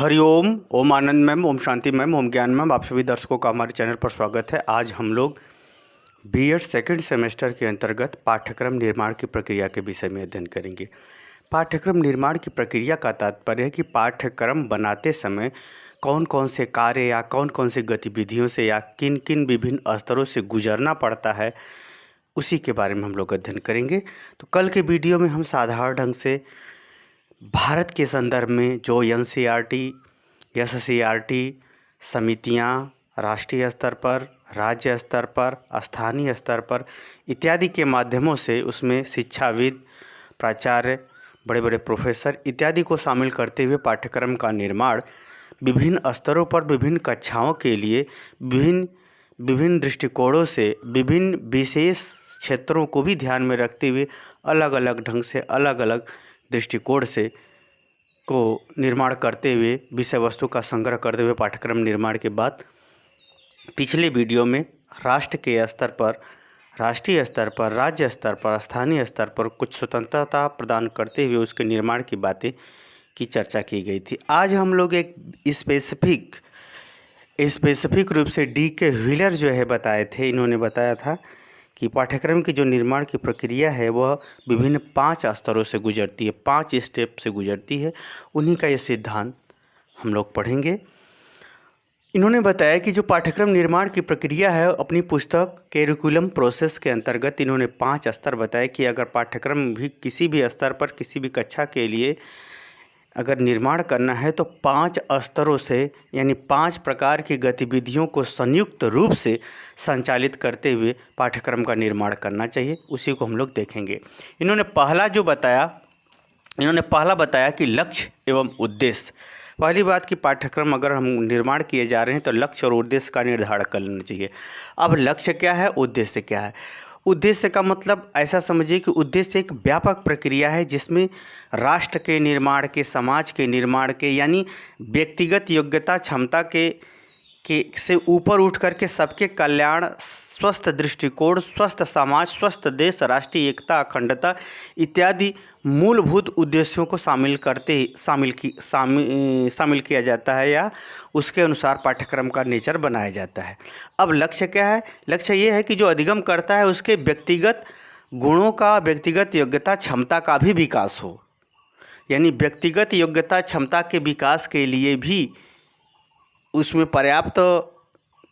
हरिओम, ओम आनंद ma'am, Om Shanti ma'am, ओम ज्ञान ma'am, आप सभी दर्शकों का हमारे चैनल पर स्वागत है। आज हम लोग बीएड सेकंड सेमेस्टर के अंतर्गत पाठ्यक्रम निर्माण की प्रक्रिया के विषय में अध्ययन करेंगे। पाठ्यक्रम निर्माण की प्रक्रिया का तात्पर्य है कि पाठ्यक्रम बनाते समय कौन कौन से कार्य या कौन कौन सी गतिविधियों से या किन किन विभिन्न स्तरों से गुजरना पड़ता है, उसी के बारे में हम लोग अध्ययन करेंगे। तो कल के वीडियो में हम साधारण ढंग से भारत के संदर्भ में जो एनसीईआरटी, एससीईआरटी समितियां राष्ट्रीय स्तर पर, राज्य स्तर पर, स्थानीय स्तर पर इत्यादि के माध्यमों से उसमें शिक्षाविद, प्राचार्य, बड़े बड़े प्रोफेसर इत्यादि को शामिल करते हुए पाठ्यक्रम का निर्माण विभिन्न स्तरों पर विभिन्न कक्षाओं के लिए विभिन्न दृष्टिकोणों से विभिन्न विशेष क्षेत्रों को भी ध्यान में रखते हुए अलग अलग ढंग से अलग अलग दृष्टिकोण से को निर्माण करते हुए विषय वस्तु का संग्रह करते हुए पाठ्यक्रम निर्माण के बाद पिछले वीडियो में राष्ट्र के स्तर पर, राष्ट्रीय स्तर पर, राज्य स्तर पर, स्थानीय स्तर पर कुछ स्वतंत्रता प्रदान करते हुए उसके निर्माण की बातें की चर्चा की गई थी। आज हम लोग एक स्पेसिफिक रूप से डी.के. व्हीलर जो है बताए थे, इन्होंने बताया था कि पाठ्यक्रम की जो निर्माण की प्रक्रिया है वह विभिन्न 5 स्तरों से गुजरती है, 5 स्टेप से गुजरती है। उन्हीं का ये सिद्धांत हम लोग पढ़ेंगे। इन्होंने बताया कि जो पाठ्यक्रम निर्माण की प्रक्रिया है, अपनी पुस्तक कैरिकुलम प्रोसेस के अंतर्गत इन्होंने 5 स्तर बताए कि अगर पाठ्यक्रम भी किसी भी स्तर पर किसी भी कक्षा के लिए अगर निर्माण करना है तो 5 स्तरों से यानी 5 प्रकार की गतिविधियों को संयुक्त रूप से संचालित करते हुए पाठ्यक्रम का निर्माण करना चाहिए। उसी को हम लोग देखेंगे। इन्होंने पहला बताया कि लक्ष्य एवं उद्देश्य। पहली बात कि पाठ्यक्रम अगर हम निर्माण किए जा रहे हैं तो लक्ष्य और उद्देश्य का निर्धारण कर लेना चाहिए। अब लक्ष्य क्या है, उद्देश्य क्या है? उद्देश्य का मतलब ऐसा समझिए कि उद्देश्य एक व्यापक प्रक्रिया है जिसमें राष्ट्र के निर्माण के, समाज के निर्माण के, यानी व्यक्तिगत योग्यता क्षमता के से ऊपर उठ करके सबके कल्याण, स्वस्थ दृष्टिकोण, स्वस्थ समाज, स्वस्थ देश, राष्ट्रीय एकता, अखंडता इत्यादि मूलभूत उद्देश्यों को शामिल किया जाता है या उसके अनुसार पाठ्यक्रम का नेचर बनाया जाता है। अब लक्ष्य क्या है? लक्ष्य ये है कि जो अधिगम करता है उसके व्यक्तिगत गुणों का, व्यक्तिगत योग्यता क्षमता का भी विकास हो। यानी व्यक्तिगत योग्यता क्षमता के विकास के लिए भी उसमें पर्याप्त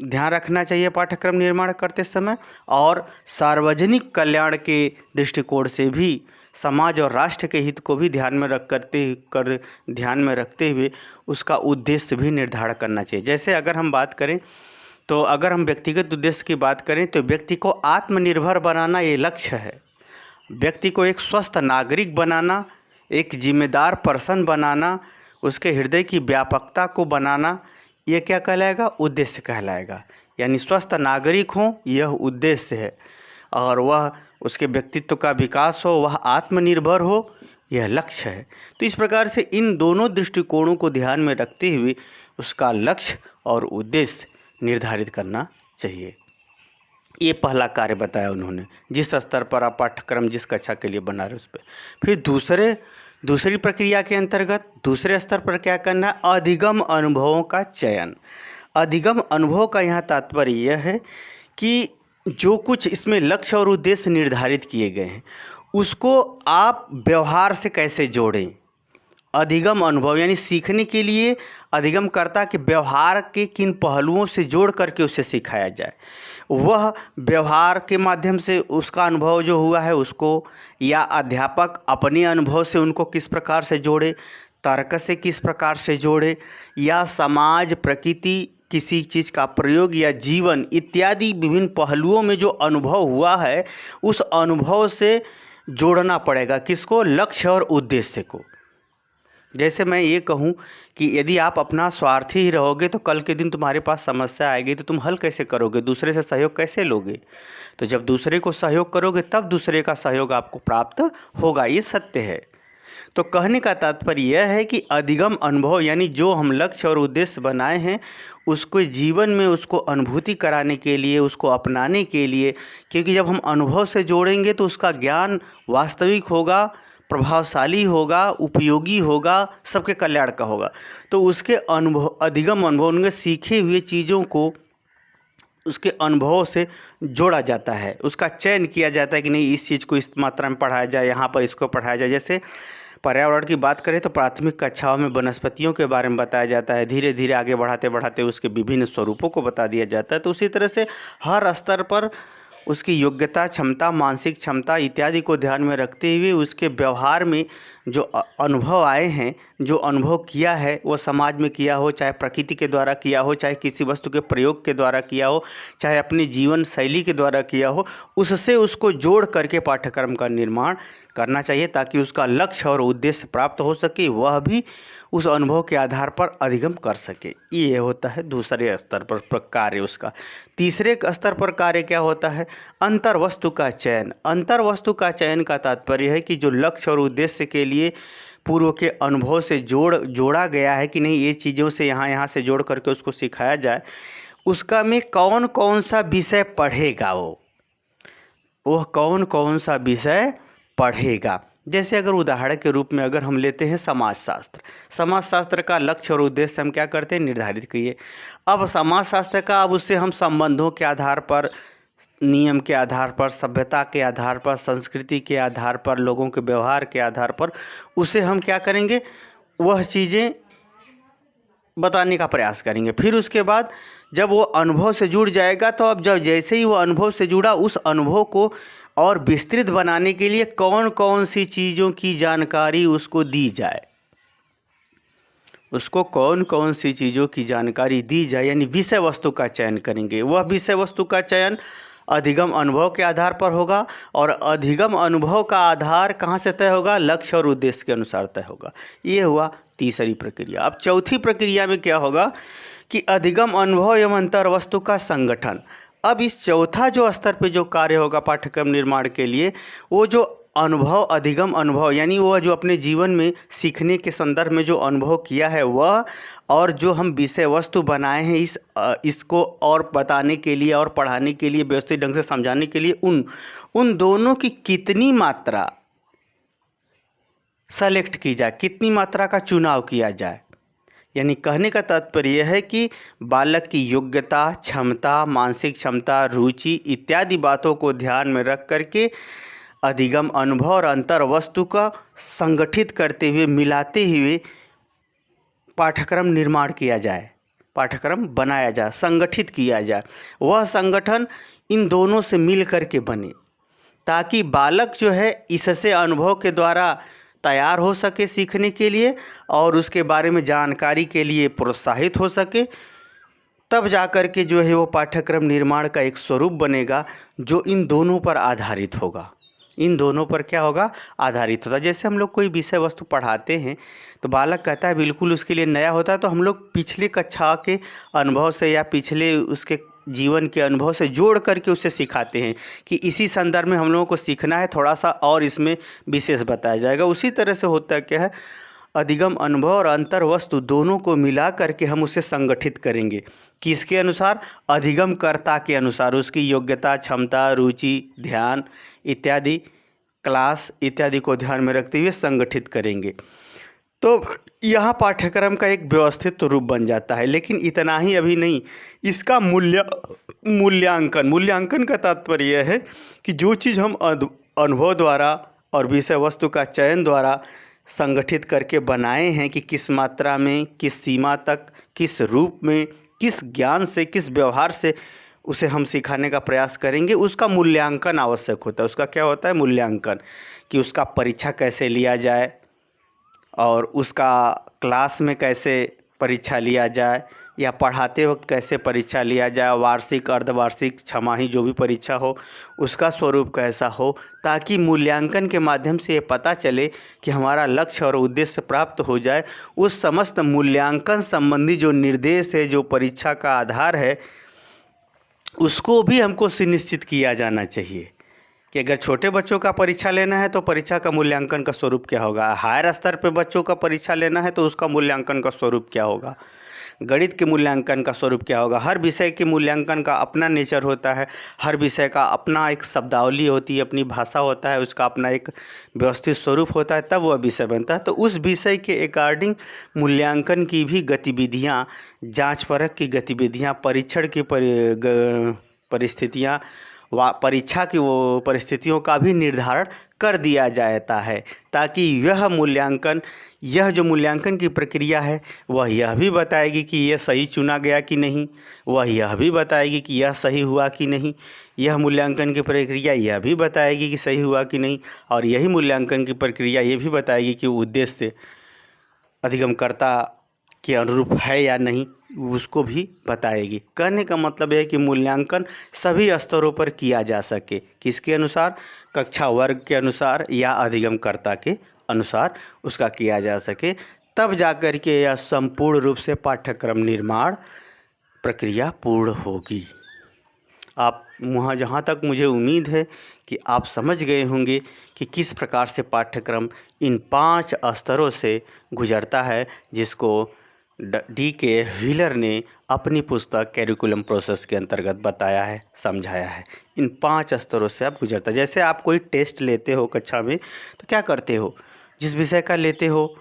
ध्यान रखना चाहिए पाठ्यक्रम निर्माण करते समय, और सार्वजनिक कल्याण के दृष्टिकोण से भी समाज और राष्ट्र के हित को भी ध्यान में रखते हुए उसका उद्देश्य भी निर्धारण करना चाहिए। जैसे अगर हम बात करें तो अगर हम व्यक्तिगत उद्देश्य की बात करें तो व्यक्ति को आत्मनिर्भर बनाना ये लक्ष्य है। व्यक्ति को एक स्वस्थ नागरिक बनाना, एक जिम्मेदार पर्सन बनाना, उसके हृदय की व्यापकता को बनाना, ये क्या कहलाएगा? उद्देश्य कहलाएगा। यानी स्वस्थ नागरिक हो, यह उद्देश्य है, और वह उसके व्यक्तित्व का विकास हो, वह आत्मनिर्भर हो, यह लक्ष्य है। तो इस प्रकार से इन दोनों दृष्टिकोणों को ध्यान में रखते हुए उसका लक्ष्य और उद्देश्य निर्धारित करना चाहिए। ये पहला कार्य बताया उन्होंने, जिस स्तर पर आप पाठ्यक्रम जिस कक्षा के लिए बना रहे उस पर। फिर दूसरी प्रक्रिया के अंतर्गत दूसरे स्तर पर क्या करना है? अधिगम अनुभवों का चयन। अधिगम अनुभव का यहाँ तात्पर्य यह है कि जो कुछ इसमें लक्ष्य और उद्देश्य निर्धारित किए गए हैं उसको आप व्यवहार से कैसे जोड़ें। अधिगम अनुभव यानी सीखने के लिए अधिगमकर्ता के व्यवहार के किन पहलुओं से जोड़ करके उसे सिखाया जाए। वह व्यवहार के माध्यम से उसका अनुभव जो हुआ है उसको, या अध्यापक अपने अनुभव से उनको किस प्रकार से जोड़े, तर्क से किस प्रकार से जोड़े, या समाज, प्रकृति, किसी चीज़ का प्रयोग या जीवन इत्यादि विभिन्न पहलुओं में जो अनुभव हुआ है उस अनुभव से जोड़ना पड़ेगा। किसको? लक्ष्य और उद्देश्य को। जैसे मैं ये कहूँ कि यदि आप अपना स्वार्थी ही रहोगे तो कल के दिन तुम्हारे पास समस्या आएगी तो तुम हल कैसे करोगे, दूसरे से सहयोग कैसे लोगे? तो जब दूसरे को सहयोग करोगे तब दूसरे का सहयोग आपको प्राप्त होगा, ये सत्य है। तो कहने का तात्पर्य यह है कि अधिगम अनुभव यानी जो हम लक्ष्य और उद्देश्य बनाए हैं उसको जीवन में उसको अनुभूति कराने के लिए, उसको अपनाने के लिए, क्योंकि जब हम अनुभव से जोड़ेंगे तो उसका ज्ञान वास्तविक होगा, प्रभावशाली होगा, उपयोगी होगा, सबके कल्याण का होगा। तो उसके अनुभव, अधिगम अनुभव, उनके सीखे हुए चीज़ों को उसके अनुभव से जोड़ा जाता है, उसका चयन किया जाता है कि नहीं इस चीज़ को इस मात्रा में पढ़ाया जाए, यहाँ पर इसको पढ़ाया जाए। जैसे पर्यावरण की बात करें तो प्राथमिक कक्षाओं में वनस्पतियों के बारे में बताया जाता है, धीरे धीरे आगे बढ़ाते बढ़ाते उसके विभिन्न स्वरूपों को बता दिया जाता है। तो उसी तरह से हर स्तर पर उसकी योग्यता, क्षमता, मानसिक क्षमता इत्यादि को ध्यान में रखते हुए उसके व्यवहार में जो अनुभव आए हैं, जो अनुभव किया है वो समाज में किया हो, चाहे प्रकृति के द्वारा किया हो, चाहे किसी वस्तु के प्रयोग के द्वारा किया हो, चाहे अपनी जीवन शैली के द्वारा किया हो, उससे उसको जोड़ करके पाठ्यक्रम का निर्माण करना चाहिए ताकि उसका लक्ष्य और उद्देश्य प्राप्त हो सके, वह भी उस अनुभव के आधार पर अधिगम कर सके। ये होता है दूसरे स्तर पर कार्य उसका। तीसरे स्तर पर कार्य क्या होता है? अंतर वस्तु का चयन। अंतर वस्तु का चयन का तात्पर्य है कि जो लक्ष्य और उद्देश्य के लिए पूर्व के अनुभव से जोड़ा गया है कि नहीं ये चीज़ों से यहाँ से जोड़ करके उसको सिखाया जाए, उसका में कौन कौन सा विषय पढ़ेगा, वह कौन कौन सा विषय पढ़ेगा। जैसे अगर उदाहरण के रूप में अगर हम लेते हैं समाजशास्त्र, समाजशास्त्र का लक्ष्य और उद्देश्य हम क्या करते हैं? निर्धारित किए। अब समाजशास्त्र का अब उससे हम संबंधों के आधार पर, नियम के आधार पर, सभ्यता के आधार पर, संस्कृति के आधार पर, लोगों के व्यवहार के आधार पर उसे हम क्या करेंगे? वह चीज़ें बताने का प्रयास करेंगे। फिर उसके बाद जब वो अनुभव से जुड़ जाएगा तो अब जब जैसे ही वो अनुभव से जुड़ा, उस अनुभव को और विस्तृत बनाने के लिए कौन कौन सी चीज़ों की जानकारी उसको दी जाए, उसको कौन कौन सी चीज़ों की जानकारी दी जाए, यानी विषय वस्तु का चयन करेंगे। वह विषय वस्तु का चयन अधिगम अनुभव के आधार पर होगा और अधिगम अनुभव का आधार कहाँ से तय होगा? लक्ष्य और उद्देश्य के अनुसार तय होगा। ये हुआ तीसरी प्रक्रिया। अब चौथी प्रक्रिया में क्या होगा कि अधिगम अनुभव एवं अंतर वस्तु का संगठन। अब इस चौथा जो स्तर पे जो कार्य होगा पाठ्यक्रम निर्माण के लिए, वो जो अनुभव, अधिगम अनुभव यानी वह जो अपने जीवन में सीखने के संदर्भ में जो अनुभव किया है वह, और जो हम विषय वस्तु बनाए हैं इसको और बताने के लिए और पढ़ाने के लिए, व्यवस्थित ढंग से समझाने के लिए उन दोनों की कितनी मात्रा सेलेक्ट की जाए, कितनी मात्रा का चुनाव किया जाए। यानी कहने का तात्पर्य है कि बालक की योग्यता, क्षमता, मानसिक क्षमता, रुचि इत्यादि बातों को ध्यान में रख करके अधिगम अनुभव और अंतर वस्तु का संगठित करते हुए, मिलाते हुए पाठ्यक्रम निर्माण किया जाए, पाठ्यक्रम बनाया जाए, संगठित किया जाए। वह संगठन इन दोनों से मिल कर के बने ताकि बालक जो है इससे अनुभव के द्वारा तैयार हो सके सीखने के लिए और उसके बारे में जानकारी के लिए प्रोत्साहित हो सके। तब जा कर के जो है वो पाठ्यक्रम निर्माण का एक स्वरूप बनेगा जो इन दोनों पर आधारित होगा। इन दोनों पर क्या होगा? आधारित होता। जैसे हम लोग कोई विषय वस्तु पढ़ाते हैं तो बालक कहता है बिल्कुल उसके लिए नया होता है, तो हम लोग पिछले कक्षा के अनुभव से या पिछले उसके जीवन के अनुभव से जोड़ करके उसे सिखाते हैं कि इसी संदर्भ में हम लोगों को सीखना है, थोड़ा सा और इसमें विशेष बताया जाएगा। उसी तरह से होता क्या है, अधिगम अनुभव और अंतर वस्तु दोनों को मिला करके हम उसे संगठित करेंगे। किसके अनुसार? अधिगमकर्ता के अनुसार, उसकी योग्यता, क्षमता, रुचि, ध्यान इत्यादि, क्लास इत्यादि को ध्यान में रखते हुए संगठित करेंगे। तो यहाँ पाठ्यक्रम का एक व्यवस्थित रूप बन जाता है। लेकिन इतना ही अभी नहीं, इसका मूल्यांकन का तात्पर्य है कि जो चीज़ हम अनुभव द्वारा और विषय वस्तु का चयन द्वारा संगठित करके बनाए हैं कि किस मात्रा में, किस सीमा तक, किस रूप में, किस ज्ञान से, किस व्यवहार से उसे हम सिखाने का प्रयास करेंगे, उसका मूल्यांकन आवश्यक होता है। उसका क्या होता है? मूल्यांकन, कि उसका परीक्षा कैसे लिया जाए और उसका क्लास में कैसे परीक्षा लिया जाए या पढ़ाते वक्त कैसे परीक्षा लिया जाए, वार्षिक, अर्धवार्षिक, छमाही जो भी परीक्षा हो उसका स्वरूप कैसा हो, ताकि मूल्यांकन के माध्यम से ये पता चले कि हमारा लक्ष्य और उद्देश्य प्राप्त हो जाए। उस समस्त मूल्यांकन संबंधी जो निर्देश है, जो परीक्षा का आधार है, उसको भी हमको सुनिश्चित किया जाना चाहिए कि अगर छोटे बच्चों का परीक्षा लेना है तो परीक्षा का मूल्यांकन का स्वरूप क्या होगा, हायर स्तर पे बच्चों का परीक्षा लेना है तो उसका मूल्यांकन का स्वरूप क्या होगा, गणित के मूल्यांकन का स्वरूप क्या होगा। हर विषय के मूल्यांकन का अपना नेचर होता है, हर विषय का अपना एक शब्दावली होती है, अपनी भाषा होता है, उसका अपना एक व्यवस्थित स्वरूप होता है, तब वह विषय बनता है। तो उस विषय के अकॉर्डिंग मूल्यांकन की भी गतिविधियाँ, जांच परख की गतिविधियाँ, परीक्षण की परिस्थितियाँ व परीक्षा की वो परिस्थितियों का भी निर्धारण कर दिया जाता है, ताकि यह जो मूल्यांकन की प्रक्रिया है वह यह भी बताएगी कि यह सही चुना गया कि नहीं, वह यह भी बताएगी कि यह सही हुआ कि नहीं, यह मूल्यांकन की प्रक्रिया यह भी बताएगी कि सही हुआ कि नहीं, और यही मूल्यांकन की प्रक्रिया ये भी बताएगी कि उद्देश्य अधिगमकर्ता के अनुरूप है या नहीं, उसको भी बताएगी। कहने का मतलब है कि मूल्यांकन सभी स्तरों पर किया जा सके, किसके अनुसार, कक्षा वर्ग के अनुसार या अधिगमकर्ता के अनुसार उसका किया जा सके, तब जाकर के यह संपूर्ण रूप से पाठ्यक्रम निर्माण प्रक्रिया पूर्ण होगी। आप जहाँ तक मुझे उम्मीद है कि आप समझ गए होंगे कि किस प्रकार से पाठ्यक्रम इन 5 स्तरों से गुजरता है, जिसको D.K. व्हीलर ने अपनी पुस्तक कैरिकुलम प्रोसेस के अंतर्गत बताया है, समझाया है। इन 5 स्तरों से आप गुजरता है। जैसे आप कोई टेस्ट लेते हो कक्षा में, तो क्या करते हो, जिस विषय का लेते हो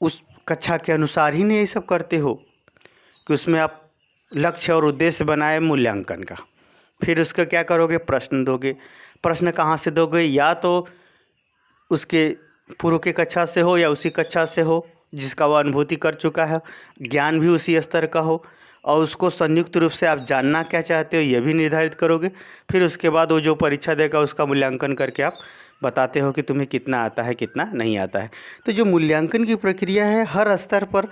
उस कक्षा के अनुसार ही नहीं ये सब करते हो कि उसमें आप लक्ष्य और उद्देश्य बनाए मूल्यांकन का। फिर उसका क्या करोगे, प्रश्न दोगे। प्रश्न कहाँ से दोगे, या तो उसके पूर्व के कक्षा से हो या उसी कक्षा से हो जिसका वह अनुभूति कर चुका है, ज्ञान भी उसी स्तर का हो, और उसको संयुक्त रूप से आप जानना क्या चाहते हो यह भी निर्धारित करोगे। फिर उसके बाद वो जो परीक्षा देगा उसका मूल्यांकन करके आप बताते हो कि तुम्हें कितना आता है कितना नहीं आता है। तो जो मूल्यांकन की प्रक्रिया है हर स्तर पर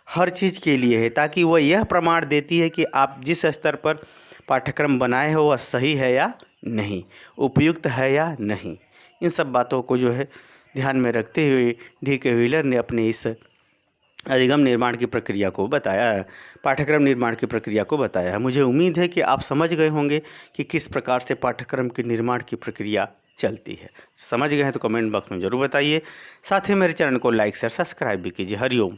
हर चीज़ के लिए है, ताकि वह यह प्रमाण देती है कि आप जिस स्तर पर पाठ्यक्रम बनाए हो वह सही है या नहीं, उपयुक्त है या नहीं। इन सब बातों को जो है ध्यान में रखते हुए D.K. व्हीलर ने अपने इस अधिगम निर्माण की प्रक्रिया को बताया है, पाठ्यक्रम निर्माण की प्रक्रिया को बताया है। मुझे उम्मीद है कि आप समझ गए होंगे कि किस प्रकार से पाठ्यक्रम के निर्माण की प्रक्रिया चलती है। समझ गए हैं तो कमेंट बॉक्स में ज़रूर बताइए। साथ ही मेरे चैनल को लाइक शेयर सब्सक्राइब भी कीजिए। हरिओम।